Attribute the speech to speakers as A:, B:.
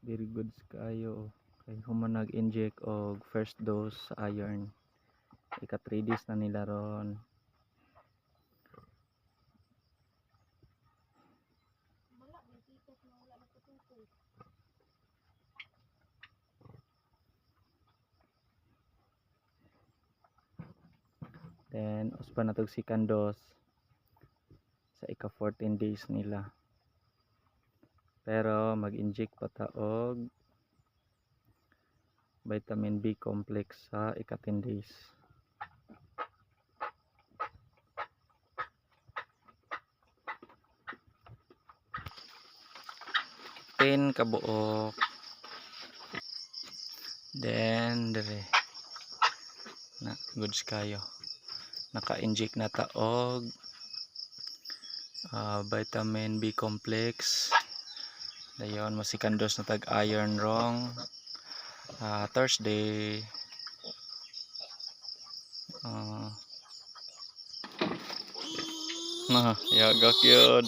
A: very good kayo kay human nag-inject og first dose sa iron. Ika 3 days na nila ron. Then uspa na tog second dose sa ika 14 days nila. Pero mag-inject pa ta og vitamin B complex sa ika 10 days. Ten kabuok. Then dire na goods kayo. Naka-inject na ta og vitamin B complex. Dayon mo second dose na tag iron rong Thursday. Yagak yun.